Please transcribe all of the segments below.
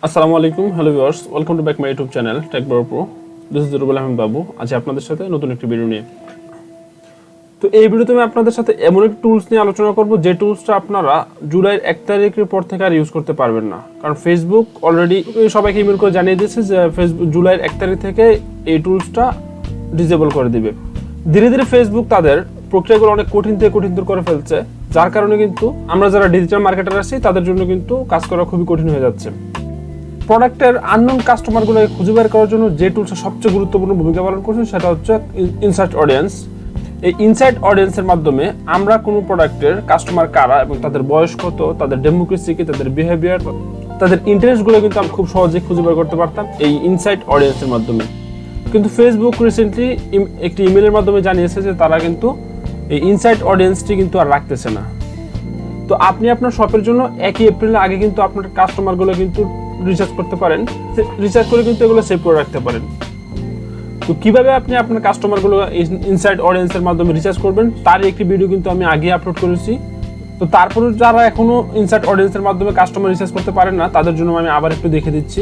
আসসালামু আলাইকুম, hello viewers, welcome to back my YouTube channel Tech Pro. This is Rubel Ahmed Babu. আজ আপনাদের সাথে নতুন একটি ভিডিও নিয়ে। তো এই ভিডিওতে আমি আপনাদের সাথে এমন একটি টুলস নিয়ে আলোচনা করব যে টুলসটা আপনারা জুলাইয়ের 1 তারিখের পর থেকে আর ইউজ করতে পারবেন না, কারণ ফেসবুক অলরেডি সবাইকে ইমেল করে জানিয়ে দিয়েছে যে ফেসবুক জুলাইয়ের 1 তারিখ থেকে এই টুলসটা ডিসেবল করে দিবে। ধীরে ধীরে ফেসবুক তাদের প্রক্রিয়াগুলো অনেক কঠিন থেকে কঠিনতর করে ফেলছে, যার কারণে কিন্তু আমরা যারা ডিজিটাল মার্কেটার আছি তাদের জন্য কিন্তু কাজ করা খুবই কঠিন হয়ে যাচ্ছে। প্রোডাক্টের আননোন কাস্টমারগুলোকে খুঁজে বের করার জন্য যে টুলসটা সবচেয়ে গুরুত্বপূর্ণ ভূমিকা পালন করছে সেটা হচ্ছে ইনসাইট অডিয়েন্স। এই ইনসাইট অডিয়েন্সের মাধ্যমে আমরা কোনো প্রোডাক্টের কাস্টমার কারা এবং তাদের বয়স কত, তাদের ডেমোক্রেসি কি, তাদের বিহেভিয়ার, তাদের ইন্টারেস্টগুলো কিন্তু আমরা খুব সহজেই খুঁজে বের করতে পারতাম এই ইনসাইট অডিয়েন্সের মাধ্যমে। কিন্তু ফেসবুক রিসেন্টলি একটি ইমেলের মাধ্যমে জানিয়েছে যে তারা কিন্তু এই ইনসাইট অডিয়েন্সটি কিন্তু আর রাখতেছে না। তো আপনি আপনার শপের জন্য 1 এপ্রিলের আগে কিন্তু আপনার কাস্টমারগুলো কিন্তু রিচার্জ করতে পারেন, রিচার্জ করে কিন্তু এগুলো সেভ করে রাখতে পারেন। তো কিভাবে আপনি আপনার কাস্টমারগুলো ইনসাইড অডিয়েন্সের মাধ্যমে রিচার্জ করবেন তার একটি ভিডিও কিন্তু আমি আগে আপলোড করেছি। তো তারপরে যারা এখনো ইনসাইড অডিয়েন্সের মাধ্যমে কাস্টমার রিচার্জ করতে পারেন না তাদের জন্য আমি আবার একটু দেখে দিচ্ছি।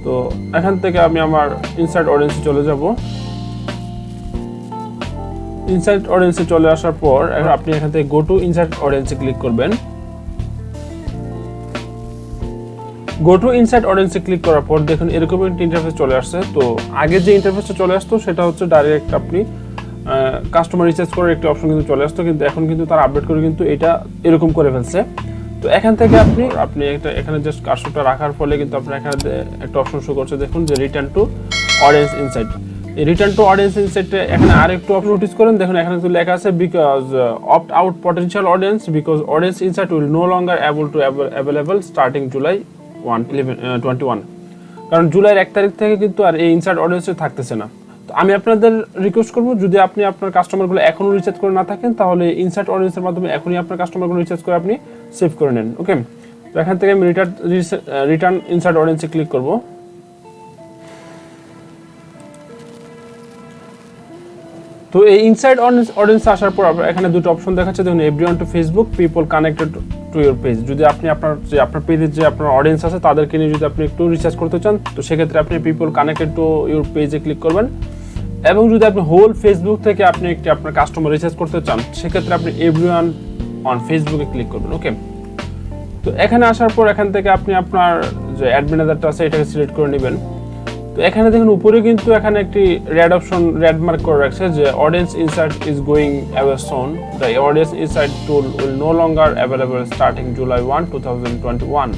তো এখান থেকে আমি আমার ইনসাইড অডিয়েন্সে চলে যাব। ইনসাইড অডিয়েন্সে চলে আসার পর আপনি এখান থেকে গো টু ইনসাইড অডিয়েন্সে ক্লিক করবেন। গো টু ইনসাইট অডিয়েন্সে ক্লিক করার পর দেখুন এরকম একটা ইন্টারফেস চলে আসছে। তো আগে যে ইন্টারফেসটা চলে আসতো সেটা হচ্ছে ডাইরেক্ট আপনি কাস্টমার রিচার্জ করার একটি অপশন কিন্তু চলে আসতো, কিন্তু এখন কিন্তু তারা আপডেট করে কিন্তু এটা এরকম করে ফেলছে। তো এখান থেকে আপনি এখানে জাস্ট কার্সরটা রাখার ফলে কিন্তু আপনার এখানে একটা অপশন শো করছে, দেখুন যে রিটার্ন টু অডিয়েন্স ইনসাইট। এই রিটার্ন টু অডিয়েন্স ইনসাইটে এখানে আরেকটু অপশন নোটিস করেন, দেখুন এখানে কিন্তু লেখা আছে because opt out potential audience because audience insight will no longer available starting July 21, কারণ জুলাইয়ের 1 তারিখ থেকে কিন্তু আর এই ইনসাইট অডিয়েন্সে থাকতেছে না। তো আমি আপনাদের রিকোয়েস্ট করবো, যদি আপনি আপনার কাস্টমারগুলো এখনো রিচার্জ করে না থাকেন তাহলে ইনসাইট অডিয়েন্সের মাধ্যমে এখনই আপনার কাস্টমারগুলো রিচার্জ করে আপনি সেভ করে নেন। ওকে, তো এখান থেকে আমি রিটার্ন ইনসাইট অডিয়েন্সে ক্লিক করব। তো এই ইনসাইড অডিয়েন্স আসার পর এখানে দুটো অপশন দেখাচ্ছে, দেখুন everyone two Facebook, people connected to your page. যদি আপনি আপনার পেজের যে আপনার অডিয়েন্স আছে তাদেরকে নিয়ে যদি আপনি একটু রিচার্জ করতে চান তো সেক্ষেত্রে আপনি পিপল কানেক্টেড টু ইউর পেজে ক্লিক করবেন। এবং যদি আপনি হোল ফেসবুক থেকে আপনি একটি আপনার কাস্টমার রিচার্জ করতে চান সেক্ষেত্রে আপনি এভরিওয়ান অন ফেসবুকে ক্লিক করবেন। ওকে, তো এখানে আসার পর এখান থেকে আপনি আপনার যে অ্যাড ম্যানেজারটা আছে এটাকে সিলেক্ট করে নেবেন। তো এখানে দেখুন উপরে কিন্তু এখানে একটি রেড মার্ক করে রাখছে যে audience insight is going away soon, the audience insight tool will no longer available starting July 1, 2021।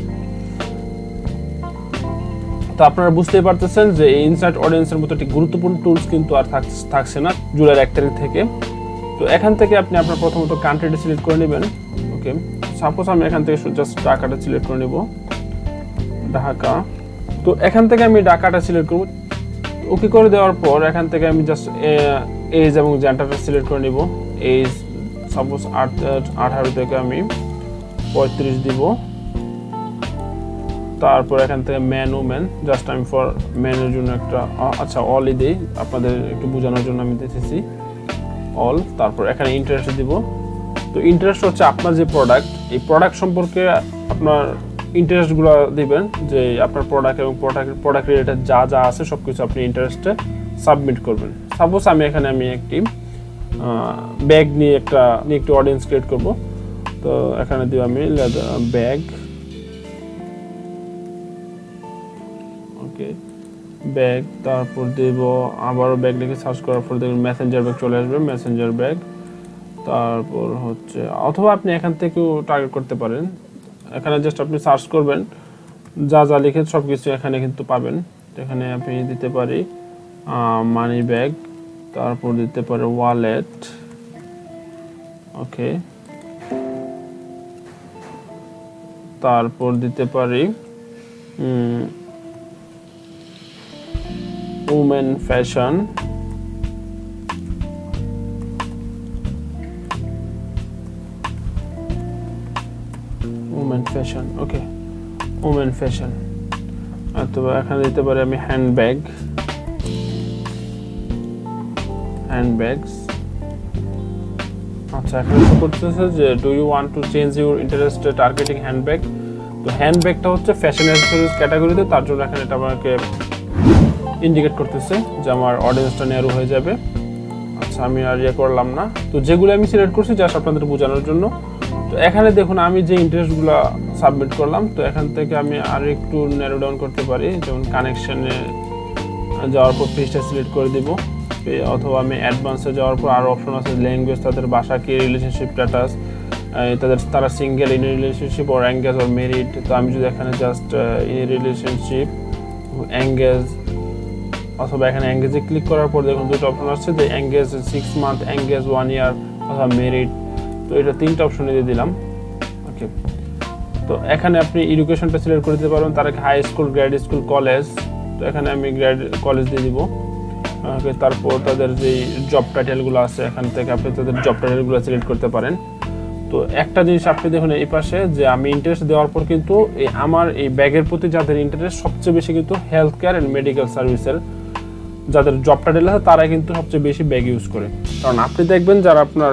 তো আপনারা বুঝতেই পারতেছেন যে এই ইনসাইট অডিয়েন্সের মতো একটি গুরুত্বপূর্ণ টুলস কিন্তু আর থাকছে না জুলাইয়ের 1 তারিখ থেকে। তো এখান থেকে আপনি আপনার প্রথমত কান্ট্রিটা সিলেক্ট করে নেবেন। ওকে, সাপোজ আমি এখান থেকে জাস্ট ঢাকাটা সিলেক্ট করে নেব, ঢাকা। তো এখান থেকে আমি ঢাকাটা সিলেক্ট করব। ওকে করে দেওয়ার পর এখান থেকে আমি জাস্ট এজ এবং জেন্ডারটা সিলেক্ট করে নিব। এজ সাপোজ 18 থেকে আমি 35 দিব। তারপর এখান থেকে ম্যান ওমেন, জাস্ট আমি ফর ম্যানের জন্য একটা আচ্ছা অলই দিই, আপনাদের একটু বোঝানোর জন্য আমি দিতেছি অল। তারপর এখানে ইন্টারেস্ট দিব। তো ইন্টারেস্ট হচ্ছে আপনার যে প্রোডাক্ট, এই প্রোডাক্ট সম্পর্কে আপনার ইন্টারেস্টগুলো দিবেন, যে আপনার প্রোডাক্ট এবং প্রোডাক্ট রিলেটেড যা যা আছে সব কিছু আপনি ইন্টারেস্টে সাবমিট করবেন। সাপোজ আমি একটি ব্যাগ নিয়ে একটি অডিয়েন্স ক্রিয়েট করব। তো এখানে দিব আমি ব্যাগ। ওকে, ব্যাগ। তারপর দেব আবারও ব্যাগ লিখে সার্চ করার পর দেখবেন মেসেঞ্জার ব্যাগ চলে আসবে, মেসেঞ্জার ব্যাগ। তারপর হচ্ছে অথবা আপনি এখান থেকেও টার্গেট করতে পারেন। এখানে জাস্ট আপনি সার্চ করবেন, যা যা লিখে সব কিছু এখানে কিন্তু পাবেন। এখানে আপনি দিতে পারি মানি ব্যাগ, তারপর দিতে পারে ওয়ালেট। ওকে, তারপর দিতে পারি উমেন ফ্যাশন। ওকে, ওমেন ফ্যাশন। অথবা এখানে দিতে পারি আমি হ্যান্ডব্যাগস। আচ্ছা, এখানে করতেছে যে do you want to change your interest targeting handbag. তো হ্যান্ডব্যাগটা হচ্ছে ফ্যাশন অ্যাকসেসরিজ ক্যাটাগরিতে, তার জন্য এখানে এটা আমাকে ইন্ডিকেট করতেছে যে আমার অডিয়েন্সটা ন্যারো হয়ে যাবে। আচ্ছা, আমি আর করলাম না। তো যেগুলো আমি সিলেক্ট করছি জাস্ট আপনাদের বোঝানোর জন্য। তো এখানে দেখুন আমি যে ইন্টারেস্টগুলো সাবমিট করলাম, তো এখান থেকে আমি আর একটু ন্যারো ডাউন করতে পারি, যেমন কানেকশনে যাওয়ার পর পেজটা সিলেক্ট করে দিব, অথবা আমি অ্যাডভান্সে যাওয়ার পর আরও অপশন আছে, ল্যাঙ্গুয়েজ, তাদের ভাষা কি, রিলেশনশিপ স্ট্যাটাস, তারা single, in relationship or engage or married. তো আমি যদি এখানে জাস্ট ইন রিলেশনশিপ, এঙ্গেজ, অথবা এখানে এঙ্গেজে ক্লিক করার পর দেখুন দুটো অপশন আসছে, যে এঙ্গেজ 6 মান্থ, এঙ্গেজ 1 ইয়ার, অথবা মেরিড। তো এটা 3টা অপশন দিয়ে দিলাম। ওকে, তো এখানে আপনি এডুকেশনটা সিলেক্ট করে দিতে পারবেন, তার high school, grade school, college. তো এখানে আমি গ্রেড কলেজ দিয়ে দিব। ওকে, তারপর তাদের যে জব টাইটেলগুলো আছে এখান থেকে আপনি তাদের জব টাইটেলগুলো সিলেক্ট করতে পারেন। তো একটা জিনিস আপনি দেখুন এই পাশে, যে আমি ইন্টারেস্ট দেওয়ার পর কিন্তু আমার এই ব্যাগের প্রতি যাদের ইন্টারেস্ট সবচেয়ে বেশি কিন্তু হেলথ কেয়ার অ্যান্ড মেডিকেল সার্ভিসের যাদের জব টাইটেল আছে তারাই কিন্তু সবচেয়ে বেশি ব্যাগ ইউজ করে। কারণ আপনি দেখবেন যারা আপনার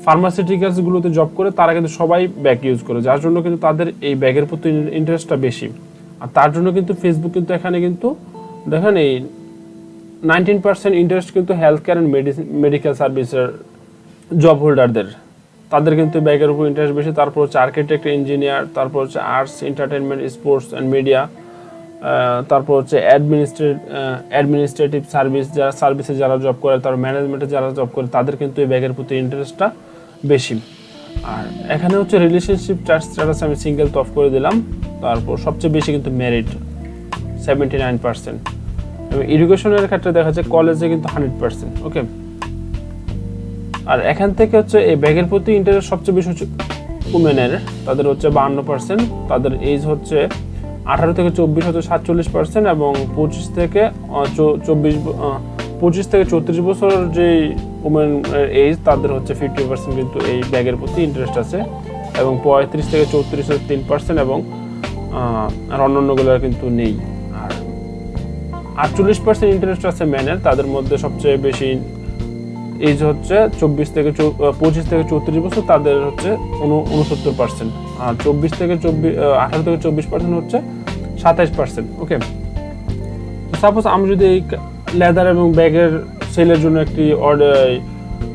ফার্মাসিউটিক্যালসগুলোতে জব করে তারা কিন্তু সবাই ব্যাগ ইউজ করে, যার জন্য কিন্তু তাদের এই ব্যাগের প্রতি ইন্টারেস্টটা বেশি। আর তার জন্য কিন্তু ফেসবুক কিন্তু এখানে কিন্তু দেখেন এই 19% ইন্টারেস্ট কিন্তু হেলথ কেয়ার অ্যান্ড মেডিকেল সার্ভিসের জব হোল্ডারদের, তাদের কিন্তু ব্যাগের উপর ইন্টারেস্ট বেশি। তারপর হচ্ছে আর্কিটেক্ট, ইঞ্জিনিয়ার, তারপর হচ্ছে arts, entertainment, sports and media, তারপর হচ্ছে অ্যাডমিনিস্ট্রেটিভ সার্ভিসে যারা জব করে, তার ম্যানেজমেন্টে যারা জব করে, তাদের কিন্তু এই ব্যাগের প্রতি ইন্টারেস্টটা বেশি। আর এখানে হচ্ছে রিলেশনশিপ স্ট্যাটাস আমি সিঙ্গেল তো অফ করে দিলাম। তারপর সবচেয়ে বেশি কিন্তু মেরিট 79%, এবং এডুকেশনের ক্ষেত্রে দেখা যাচ্ছে কলেজে কিন্তু 100%। ওকে, আর এখান থেকে হচ্ছে এই ব্যাগের প্রতি ইন্টারেস্ট সবচেয়ে বেশি হচ্ছে উমেনের, তাদের হচ্ছে 52%, তাদের এজ হচ্ছে 18 থেকে 24 হচ্ছে 47%, এবং 25 থেকে 34 বছর যে উমেন এজ তাদের হচ্ছে 50% কিন্তু এই ব্যাগের প্রতি ইন্টারেস্ট আছে, এবং 35 থেকে 34 হচ্ছে 3%, এবং আর অন্যান্যগুলো কিন্তু নেই। আর 48% ইন্টারেস্ট আছে মেনের, তাদের মধ্যে সবচেয়ে বেশি এজ হচ্ছে 25 থেকে 34 বছর, তাদের হচ্ছে 69%, আর 18 থেকে 24% হচ্ছে 27%। ওকে, সাপোজ আমি যদি এই লেদার এবং ব্যাগের সেলের জন্য একটি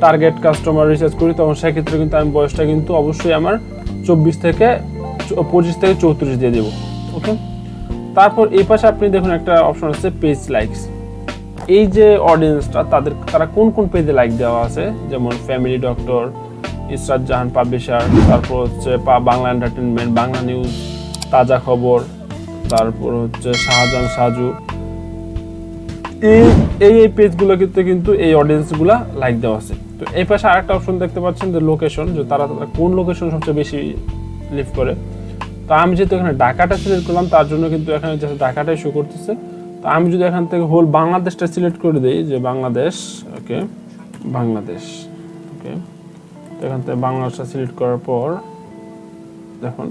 টার্গেট কাস্টমার রিসার্চ করি, তখন সেক্ষেত্রে কিন্তু আমি বয়সটা কিন্তু অবশ্যই আমার 25 থেকে 34 দিয়ে দেবো। ওকে, তারপর এই পাশে আপনি দেখুন একটা অপশন আছে পেজ লাইকস। এই যে অডিয়েন্সটা তারা কোন কোন পেজে লাইক দেওয়া আছে, যেমন ফ্যামিলি ডক্টর, ইসরাত জাহান পাবলিশার, তারপর হচ্ছে বাংলা এন্টারটেনমেন্ট, বাংলা নিউজ, তাজা খবর, তারপর হচ্ছে শাহজাহান সাজু, এই পেজগুলো কিন্তু এই অডিয়েন্সগুলো লাইক দেওয়া আছে। তো এই পাশে আরেকটা অপশন দেখতে পাচ্ছেন যে লোকেশন, যে তারা কোন লোকেশন সবচেয়ে বেশি লিভ করে। তো আমি যেহেতু এখানে ঢাকাটা সিলেক্ট করলাম, তার জন্য কিন্তু এখানে ঢাকাটাই শো করতেছে। তো আমি যদি এখান থেকে হোল বাংলাদেশটা সিলেক্ট করে দিই, যে বাংলাদেশ, ওকে বাংলাদেশ, ওকে, তো এখান থেকে বাংলাদেশটা সিলেক্ট করার পর দেখুন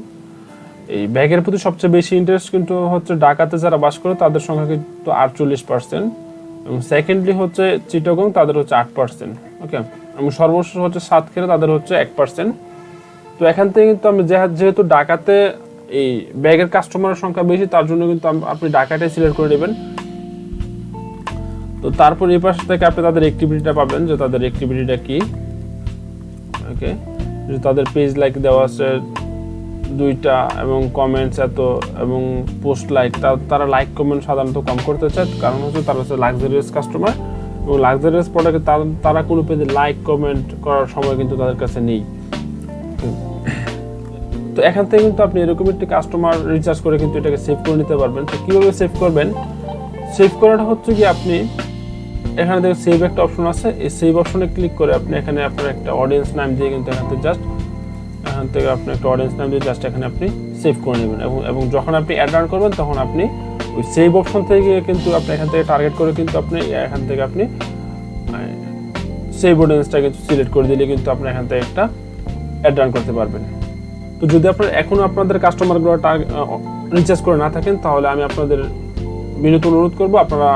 এই ব্যাগের প্রতি সবচেয়ে বেশি ইন্টারেস্ট কিন্তু হচ্ছে ঢাকাতে যারা বাস করে তাদের সংখ্যা কিন্তু 48%, এবং সেকেন্ডলি হচ্ছে চিটাগং, তাদের হচ্ছে 8%। ওকে, এবং সর্বশেষ হচ্ছে সাতক্ষীরা, তাদের হচ্ছে 1%। তো এখান থেকে কিন্তু আমি যেহেতু ঢাকাতে এই ব্যাগের কাস্টমারের সংখ্যা বেশি, তার জন্য কিন্তু আপনি ঢাকাটাই সিলেক্ট করে নেবেন। তো তারপর এই পাশ থেকে আপনি তাদের অ্যাক্টিভিটিটা পাবেন, যে তাদের অ্যাক্টিভিটিটা কি। ওকে, যে তাদের পেজ লাইক দেওয়া আছে 2টা, এবং কমেন্টস এত, এবং পোস্ট লাইক, তারা লাইক কমেন্ট সাধারণত কম করতে চায়, কারণ হচ্ছে তারা হচ্ছে লাক্সারিয়াস কাস্টমার, এবং লাক্সারিয়াস প্রোডাক্টে তারা কোনো পেজে লাইক কমেন্ট করার সময় কিন্তু তাদের কাছে নেই। তো এখান থেকে কিন্তু আপনি এরকম একটি কাস্টমার রিচার্জ করে কিন্তু এটাকে সেভ করে নিতে পারবেন। তো কীভাবে সেভ করবেন? সেভ করাটা হচ্ছে কি, আপনি এখানে দেখুন সেভ একটা অপশন আছে, এই সেভ অপশনে ক্লিক করে আপনি এখানে আপনার একটা অডিয়েন্স নাম দিয়ে কিন্তু এখান থেকে আপনি একটা অডিয়েন্স নাম দিয়ে জাস্ট এখানে আপনি সেভ করে নেবেন, এবং যখন আপনি অ্যাড রান করবেন তখন আপনি ওই সেভ অপশন থেকে কিন্তু আপনি এখান থেকে টার্গেট করে কিন্তু আপনি এখান থেকে আপনি সেভ অডিয়েন্সটা কিন্তু সিলেক্ট করে দিলে কিন্তু আপনি এখান থেকে একটা অ্যাড রান করতে পারবেন। তো যদি আপনারা এখনও আপনাদের কাস্টমারগুলো রিচার্জ করে না থাকেন, তাহলে আমি আপনাদের বিনীত অনুরোধ করবো আপনারা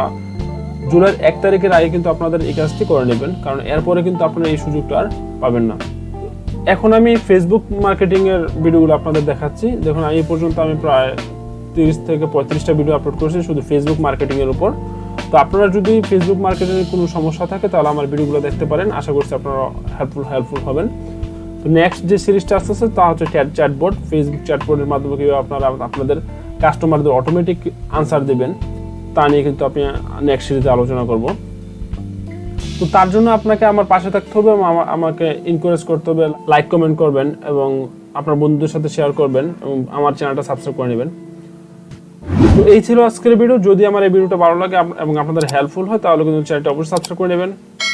জুলাইয়ের 1 তারিখের আগে কিন্তু আপনাদের এই কাজটি করে নেবেন, কারণ এরপরে কিন্তু আপনারা এই সুযোগটা আর পাবেন না। এখন আমি ফেসবুক মার্কেটিং এর ভিডিওগুলো আপনাদের দেখাচ্ছি। দেখুন এই পর্যন্ত আমি প্রায় 30 থেকে 35টা ভিডিও আপলোড করেছি শুধু ফেসবুক মার্কেটিং এর উপর। তো আপনারা যদি ফেসবুক মার্কেটিং এর কোনো সমস্যা থাকে তাহলে আমার ভিডিওগুলো দেখতে পারেন, আশা করছি আপনারা হেল্পফুল হবেন। তো নেক্সট যে সিরিজটা আসতেছে তা হচ্ছে চ্যাটবোর্ড, ফেসবুক চ্যাটবোর্ডের মাধ্যমে কীভাবে আপনারা আপনাদের কাস্টমারদের অটোমেটিক আনসার দেবেন তা নিয়ে কিন্তু আপনি নেক্সট সিরিজে আলোচনা করব। তো তার জন্য আপনাকে আমার পাশে থাকতে হবে এবং আমাকে এনকারেজ করতে হবে, লাইক কমেন্ট করবেন এবং আপনার বন্ধুদের সাথে শেয়ার করবেন এবং আমার চ্যানেলটা সাবস্ক্রাইব করে নেবেন। তো এই ছিল আজকের ভিডিও। যদি আমার এই ভিডিওটা ভালো লাগে এবং আপনাদের হেল্পফুল হয় তাহলে কিন্তু চ্যানেলটা অবশ্যই সাবস্ক্রাইব করে নেবেন।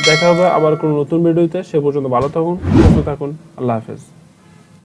দেখা হবে আবার কোনো নতুন ভিডিওতে, সে পর্যন্ত ভালো থাকুন, সুস্থ থাকুন, আল্লাহ হাফেজ।